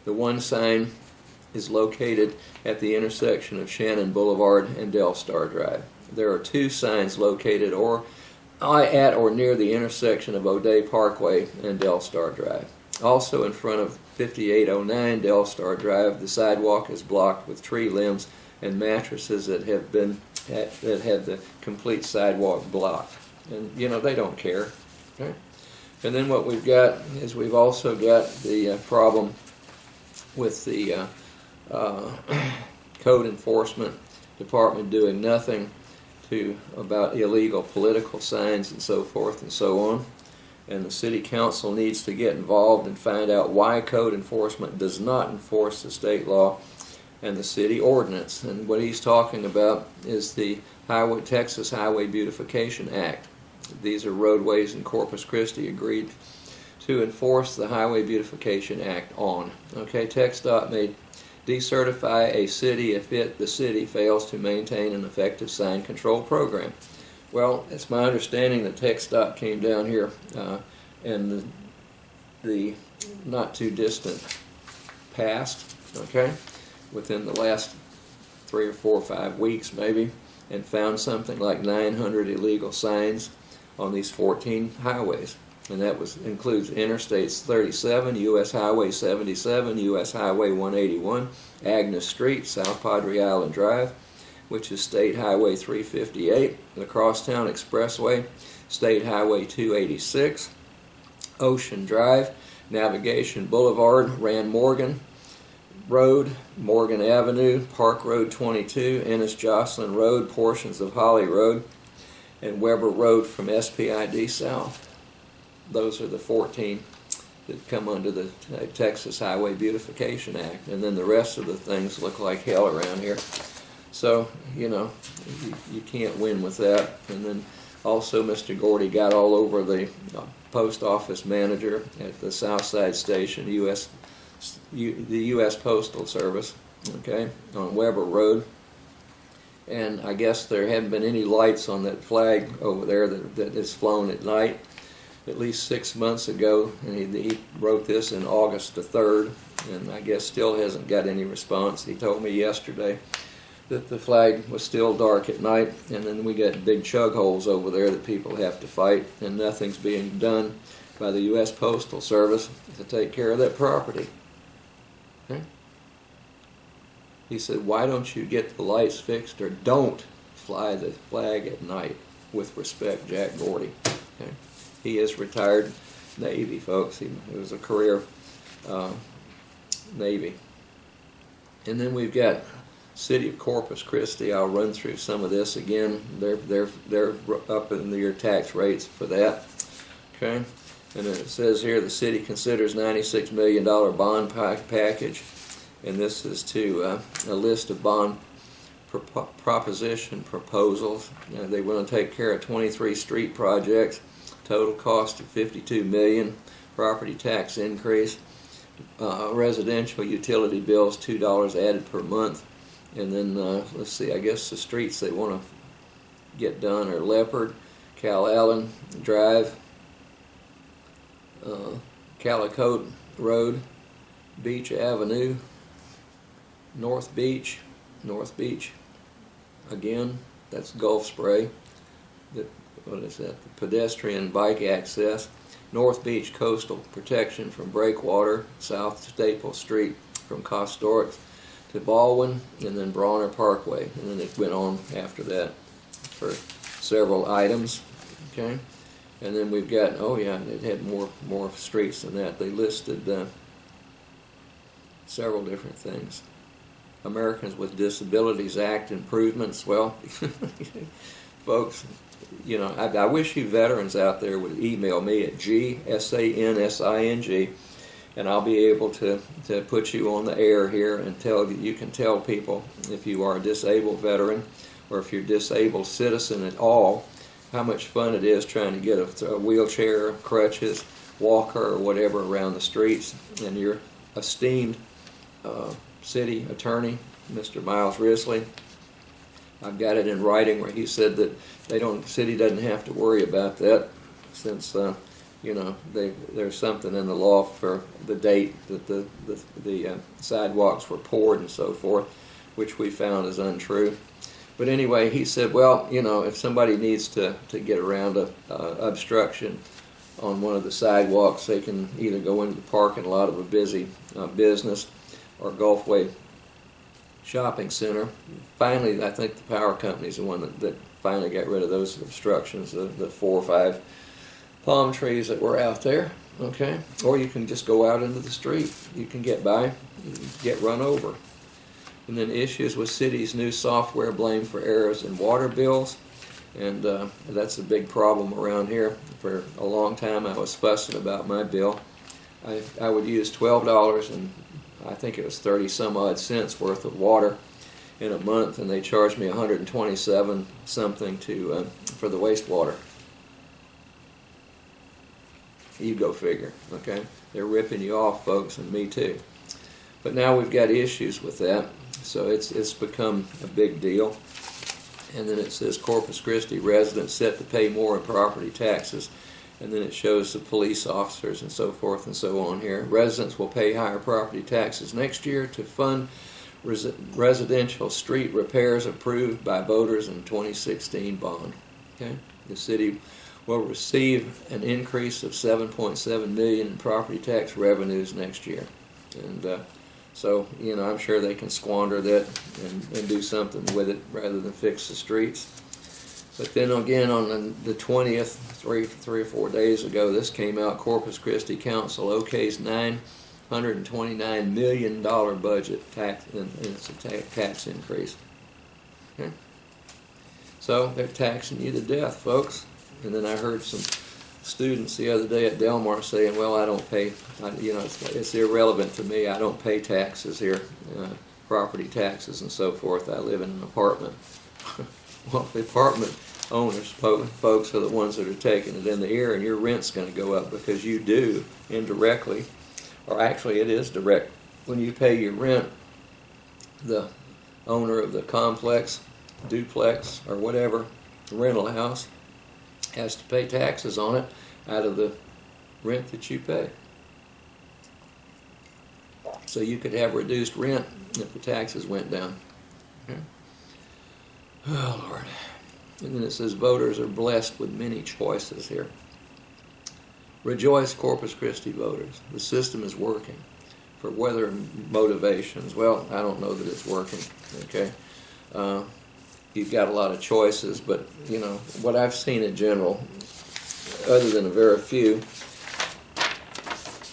A: The one sign is located at the intersection of Shannon Boulevard and Del Star Drive. There are 2 signs located at or near the intersection of O'Day Parkway and Del Star Drive. Also in front of 5809 Del Star Drive, the sidewalk is blocked with tree limbs and mattresses that have the complete sidewalk blocked. And you know, they don't care. Okay? And then what we've got is we've also got the problem with the code enforcement department doing nothing about illegal political signs and so forth and so on. And the city council needs to get involved and find out why code enforcement does not enforce the state law and the city ordinance. And what he's talking about is the Texas Highway Beautification Act. These are roadways in Corpus Christi agreed to enforce the Highway Beautification Act on. Okay, TxDOT may decertify a city if the city fails to maintain an effective sign control program. Well, it's my understanding that TxDOT came down here in the not too distant past, okay, within the last 3 or 4 or 5 weeks maybe, and found something like 900 illegal signs on these 14 highways. And that includes Interstates 37, U.S. Highway 77, U.S. Highway 181, Agnes Street, South Padre Island Drive, which is State Highway 358, the Crosstown Expressway, State Highway 286, Ocean Drive, Navigation Boulevard, Rand Morgan Road, Morgan Avenue, Park Road 22, Ennis Jocelyn Road, portions of Holly Road, and Weber Road from SPID south. Those are the 14 that come under the Texas Highway Beautification Act. And then the rest of the things look like hell around here. So, you know, you can't win with that. And then also Mr. Gordy got all over the post office manager at the Southside Station, the U.S. Postal Service, okay, on Weber Road. And I guess there haven't been any lights on that flag over there that is flown at night at least 6 months ago, and he wrote this in August the 3rd, and I guess still hasn't got any response. He told me yesterday that the flag was still dark at night, and then we got big chug holes over there that people have to fight, and nothing's being done by the U.S. Postal Service to take care of that property. Okay? He said, why don't you get the lights fixed, or don't fly the flag at night? With respect, Jack Gordy. Okay? He is retired Navy, folks. He was a career Navy. And then we've got City of Corpus Christi. I'll run through some of this again. They're up in their tax rates for that. Okay, and it says here the city considers $96 million bond package, and this is to a list of bond proposition proposals. They want to take care of 23 street projects. Total cost of $52 million, property tax increase, residential utility bills $2 added per month, and then let's see, I guess the streets they want to get done are Leopard, Cal Allen Drive, Calicote Road, Beach Avenue, North Beach again, that's Gulf Spray. What is that? The pedestrian bike access, North Beach coastal protection from breakwater, South Staple Street from Costorix to Baldwin, and then Bronner Parkway, and then it went on after that for several items. Okay, and then we've got, oh yeah, it had more streets than that. They listed several different things. Americans with Disabilities Act improvements. Well, folks, you know, I wish you veterans out there would email me at GSANSING, and I'll be able to put you on the air here and you can tell people if you are a disabled veteran or if you're a disabled citizen at all, how much fun it is trying to get a wheelchair, crutches, walker, or whatever around the streets. And your esteemed city attorney, Mr. Miles Risley, I've got it in writing where he said that the city doesn't have to worry about that since there's something in the law for the date that the sidewalks were poured and so forth, which we found is untrue. But anyway, he said, well, if somebody needs to get around a obstruction on one of the sidewalks, they can either go into the parking lot of a busy business or Gulfway shopping center. Finally, I think the power company is the one that finally got rid of those obstructions, the 4 or 5 palm trees that were out there. Okay, or you can just go out into the street. You can get by, get run over. And then issues with city's new software blamed for errors in water bills. And that's a big problem around here. For a long time I was fussing about my bill. I would use $12 and I think it was 30 some odd cents worth of water in a month, and they charged me 127 something for the wastewater. You go figure, okay? They're ripping you off, folks, and me too. But now we've got issues with that, so it's become a big deal. And then it says Corpus Christi residents set to pay more in property taxes. And then it shows the police officers and so forth and so on here. Residents will pay higher property taxes next year to fund residential street repairs approved by voters in 2016 bond. Okay, the city will receive an increase of $7.7 million in property tax revenues next year. And so, I'm sure they can squander that and do something with it rather than fix the streets. But then again, on the 20th, three or 4 days ago, this came out. Corpus Christi Council okays $929 million budget tax, and it's a tax increase. Okay? So they're taxing you to death, folks. And then I heard some students the other day at Delmar saying, "Well, I don't pay. It's irrelevant to me. I don't pay taxes here, property taxes and so forth. I live in an apartment." Well, the apartment owners, folks, are the ones that are taking it in the ear, and your rent's going to go up because you do indirectly, or actually it is direct. When you pay your rent, the owner of the complex, duplex, or whatever, rental house, has to pay taxes on it out of the rent that you pay. So you could have reduced rent if the taxes went down. Okay? Oh, Lord. And then it says voters are blessed with many choices here. Rejoice, Corpus Christi voters. The system is working. For whether motivations, well, I don't know that it's working. Okay, you've got a lot of choices, but what I've seen in general, other than a very few,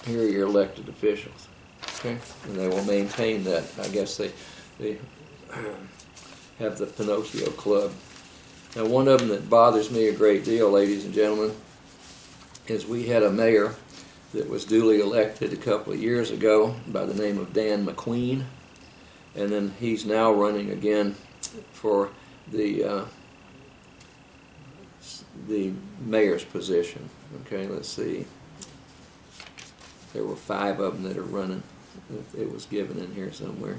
A: here are your elected officials. Okay, and they will maintain that. I guess they have the Pinocchio Club. Now, one of them that bothers me a great deal, ladies and gentlemen, is we had a mayor that was duly elected a couple of years ago by the name of Dan McQueen, and then he's now running again for the mayor's position. Okay, let's see. There were 5 of them that are running. It was given in here somewhere.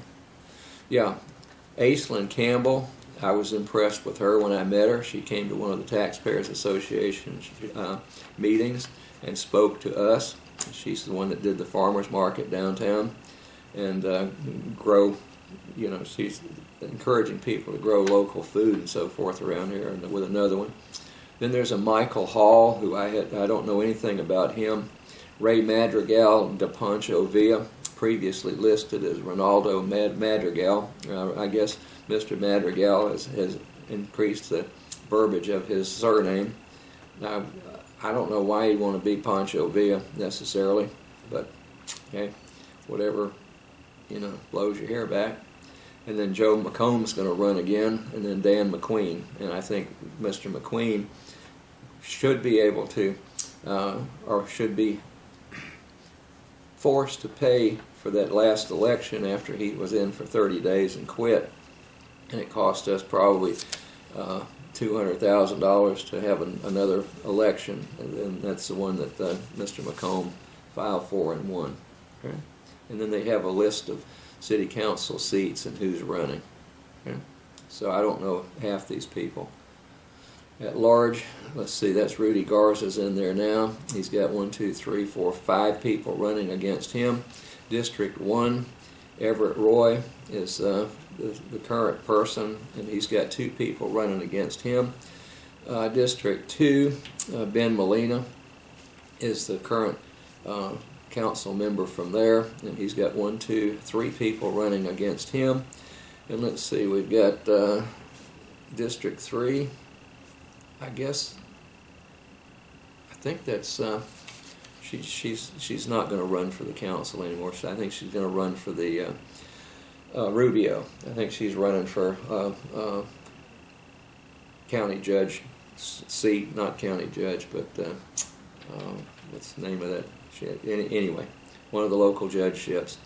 A: Yeah, Aislinn Campbell. I was impressed with her when I met her. She came to one of the Taxpayers Association meetings and spoke to us. She's the one that did the farmers market downtown and grow, she's encouraging people to grow local food and so forth around here, and with another one. Then there's a Michael Hall, who I don't know anything about him. Ray Madrigal de Pancho Villa, previously listed as Ronaldo Madrigal. I guess Mr. Madrigal has increased the verbiage of his surname. Now, I don't know why he'd want to be Pancho Villa necessarily, but okay, whatever, blows your hair back. And then Joe McComb's going to run again, and then Dan McQueen. And I think Mr. McQueen should be able to, or should be forced to pay for that last election after he was in for 30 days and quit. And it cost us probably $200,000 to have another election, and that's the one that Mr. McComb filed for and won. Okay? And then they have a list of city council seats and who's running. Okay? So I don't know half these people. At large, let's see, that's Rudy Garza's in there now. He's got 1, 2, 3, 4, 5 people running against him. District 1, Everett Roy is the current person, and he's got 2 people running against him. District 2, Ben Molina is the current council member from there, and he's got 1, 2, 3 people running against him. And let's see, we've got District 3. I think that's she's not going to run for the council anymore. So I think she's going to run for the Rubio. I think she's running for county judge seat, not county judge, but what's the name of that? Anyway, one of the local judgeships.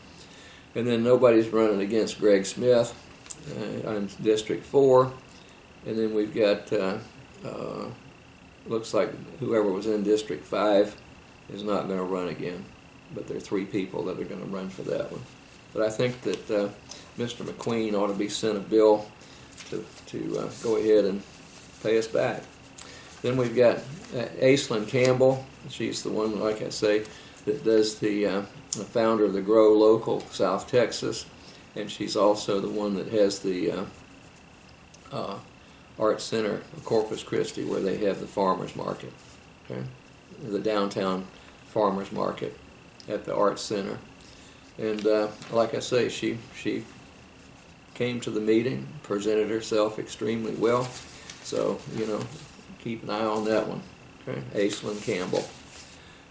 A: And then nobody's running against Greg Smith on District 4. And then we've got looks like whoever was in District 5 is not going to run again, but there are 3 people that are going to run for that one. But I think that Mr. McQueen ought to be sent a bill to go ahead and pay us back. Then we've got Aislinn Campbell. She's the one, like I say, that does the founder of the Grow Local South Texas, and she's also the one that has the Art Center of Corpus Christi, where they have the farmers market, okay? The downtown farmers market at the Art Center. And like I say, she came to the meeting, presented herself extremely well. So, you know, keep an eye on that one, okay? Aislinn Campbell.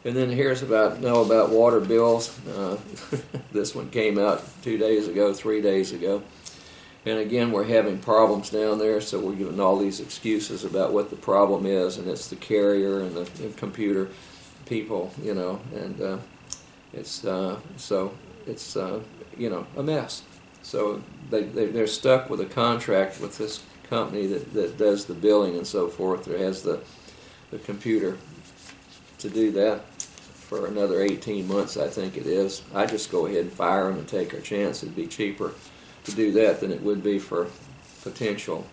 A: And then here's about water bills. This one came out 2 days ago, 3 days ago. And again, we're having problems down there, so we're giving all these excuses about what the problem is, and it's the carrier and the computer people, you know, and it's you know, a mess. So they're stuck with a contract with this company that does the billing and so forth, that has the computer to do that for another 18 months, I think it is. I just go ahead and fire them and take our chance. It'd be cheaper to do that than it would be for potential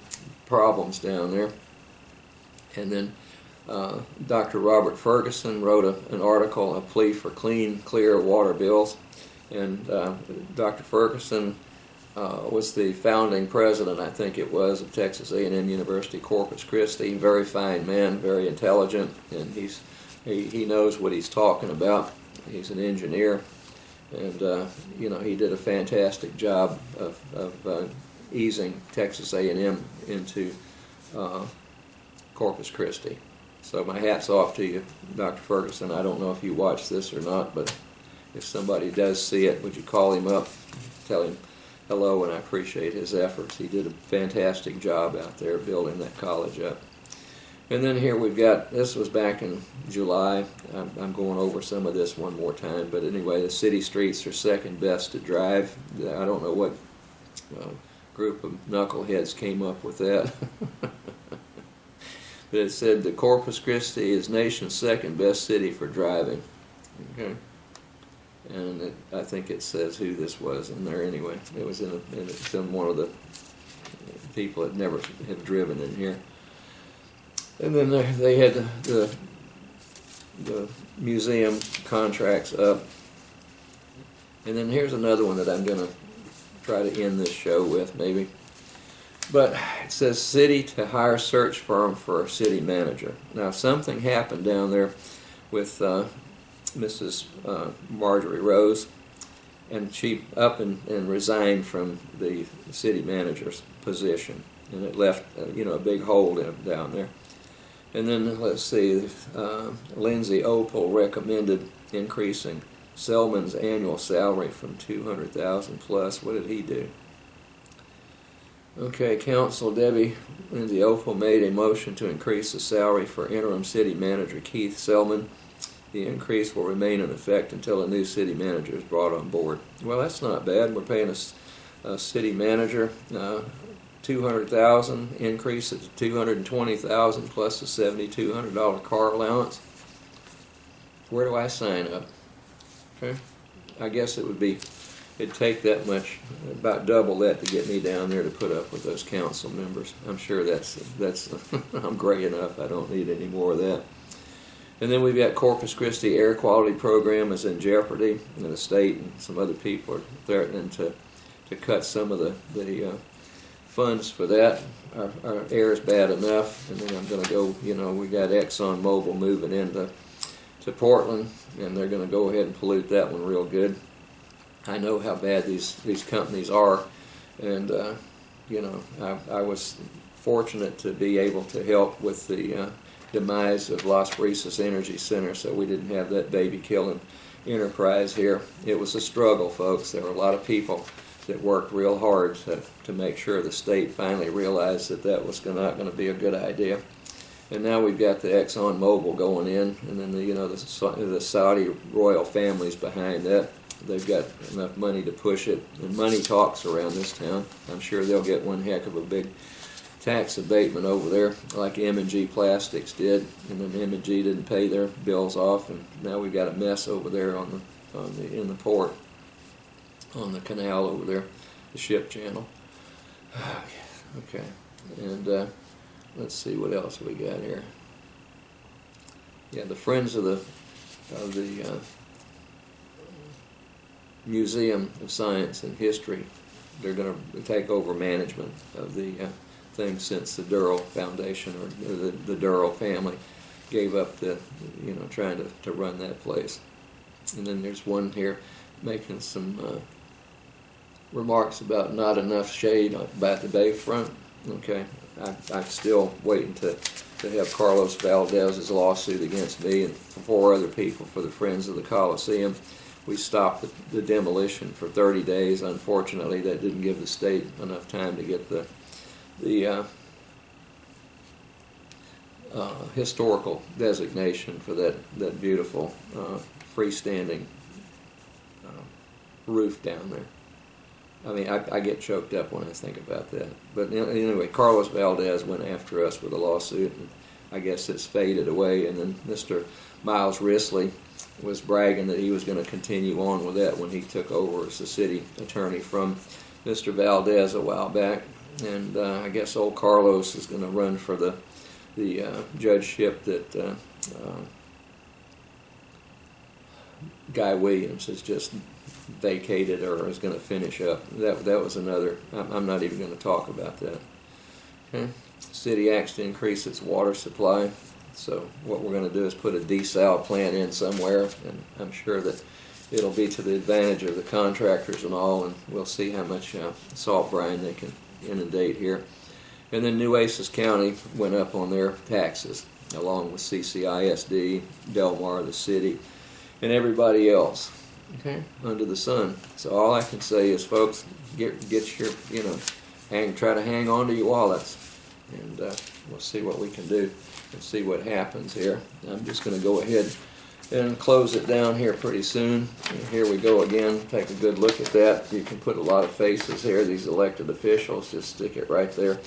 A: problems down there. And then Dr. Robert Ferguson wrote an article, a plea for clean, clear water bills. And Dr. Ferguson was the founding president, I think it was, of Texas A&M University Corpus Christi. Very fine man, very intelligent, and he knows what he's talking about. He's an engineer. And, you know, he did a fantastic job of easing Texas A&M into Corpus Christi. So my hat's off to you, Dr. Ferguson. I don't know if you watch this or not, but if somebody does see it, would you call him up, tell him hello, and I appreciate his efforts. He did a fantastic job out there building that college up. And then here we've got, this was back in July. I'm going over some of this one more time, but anyway, the city streets are second best to drive. I don't know what group of knuckleheads came up with that. But it said the Corpus Christi is nation's second best city for driving. Okay. And I think it says who this was in there anyway. It was in one of the people that never have driven in here. And then they had the museum contracts up. And then here's another one that I'm going to try to end this show with, maybe. But it says city to hire search firm for a city manager. Now, something happened down there with Mrs. Marjorie Rose, and she up and resigned from the city manager's position, and it left you know, a big hole down there. And then let's see, Lindsay Opal recommended increasing Selman's annual salary from $200,000 plus. What did he do? Okay, Council Lindsay Opal made a motion to increase the salary for interim city manager Keith Selman. The increase will remain in effect until a new city manager is brought on board. Well, that's not bad. We're paying a city manager $200,000, increase it to $220,000 plus a $7,200 car allowance. Where do I sign up? Okay, I guess it would be it'd take that much, about double that, to get me down there to put up with those council members. I'm sure that's I'm gray enough. I don't need any more of that. And then we've got Corpus Christi air quality program is in jeopardy, and the state and some other people are threatening to cut some of the funds for that. Our air is bad enough, and then I'm going to go, we got Exxon Mobil moving into Portland, and they're going to go ahead and pollute that one real good. I know how bad these companies are, and I was fortunate to be able to help with the demise of Las Brisas Energy Center, so we didn't have that baby-killing enterprise here. It was a struggle, folks. There were a lot of people that worked real hard to make sure the state finally realized that was not going to be a good idea. And now we've got the Exxon Mobil going in, and then the Saudi royal families behind that. They've got enough money to push it, and money talks around this town. I'm sure they'll get one heck of a big tax abatement over there, like M&G Plastics did, and then M&G didn't pay their bills off, and now we've got a mess over there in the port, on the canal over there, the ship channel. Okay, and let's see what else we got here. Yeah, the Friends of the Museum of Science and History, they're going to take over management of the thing since the Durrell Foundation, or the Durrell family gave up trying to run that place. And then there's one here making some remarks about not enough shade about the bayfront. Okay, I'm still waiting to have Carlos Valdez's lawsuit against me and 4 other people for the Friends of the Coliseum. We stopped the demolition for 30 days. Unfortunately, that didn't give the state enough time to get the historical designation for that beautiful freestanding roof down there. I mean, I get choked up when I think about that. But anyway, Carlos Valdez went after us with a lawsuit, and I guess it's faded away. And then Mr. Miles Risley was bragging that he was going to continue on with that when he took over as the city attorney from Mr. Valdez a while back. And I guess old Carlos is going to run for the judgeship that Guy Williams has just vacated or is going to finish up. That was another. I'm not even going to talk about that. Okay. City acts to increase its water supply. So what we're going to do is put a desal plant in somewhere, and I'm sure that it'll be to the advantage of the contractors and all, and we'll see how much salt brine they can inundate here. And then Nueces County went up on their taxes, along with CCISD, Del Mar, the city, and everybody else, okay, under the sun. So all I can say is, folks, get your, try to hang on to your wallets, and we'll see what we can do and see what happens here. I'm just going to go ahead and close it down here pretty soon. And here we go again. Take a good look at that. You can put a lot of faces here, these elected officials. Just stick it right there.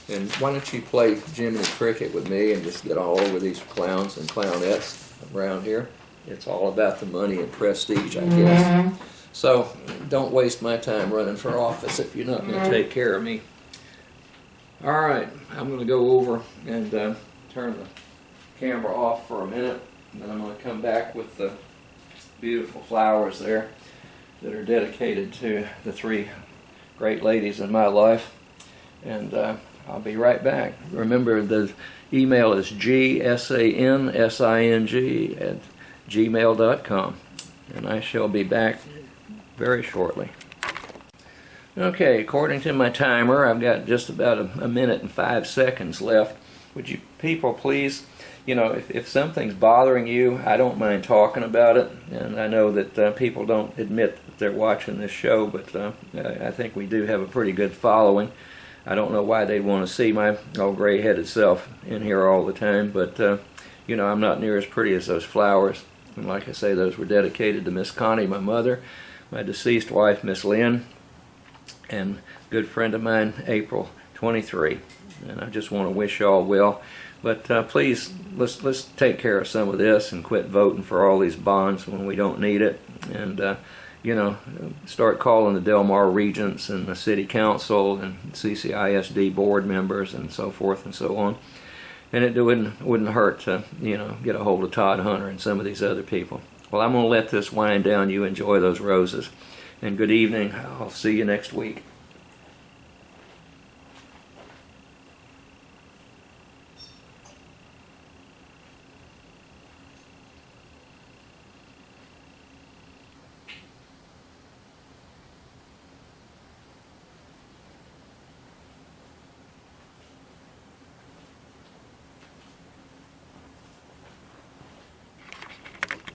A: And why don't you play Jiminy Cricket with me and just get all over these clowns and clownettes around here. It's all about the money and prestige, I guess. So don't waste my time running for office if you're not going to take care of me. All right, I'm going to go over and turn the camera off for a minute. And then I'm going to come back with the beautiful flowers there that are dedicated to the 3 great ladies in my life. And I'll be right back. Remember, the email is gsansing@gmail.com. And I shall be back very shortly. Okay, according to my timer, I've got just about a minute and 5 seconds left. Would you people please, if something's bothering you, I don't mind talking about it. And I know that people don't admit that they're watching this show, but I think we do have a pretty good following. I don't know why they'd want to see my old gray-headed self in here all the time, but I'm not near as pretty as those flowers. And like I say, those were dedicated to Miss Connie, my mother, my deceased wife, Miss Lynn, and a good friend of mine, April 23. And I just want to wish y'all well. But please, let's take care of some of this and quit voting for all these bonds when we don't need it. And you know, start calling the Del Mar regents and the city council and CCISD board members and so forth and so on. And it wouldn't hurt to, you know, get a hold of Todd Hunter and some of these other people. Well, I'm going to let this wind down. You enjoy those roses. And good evening. I'll see you next week.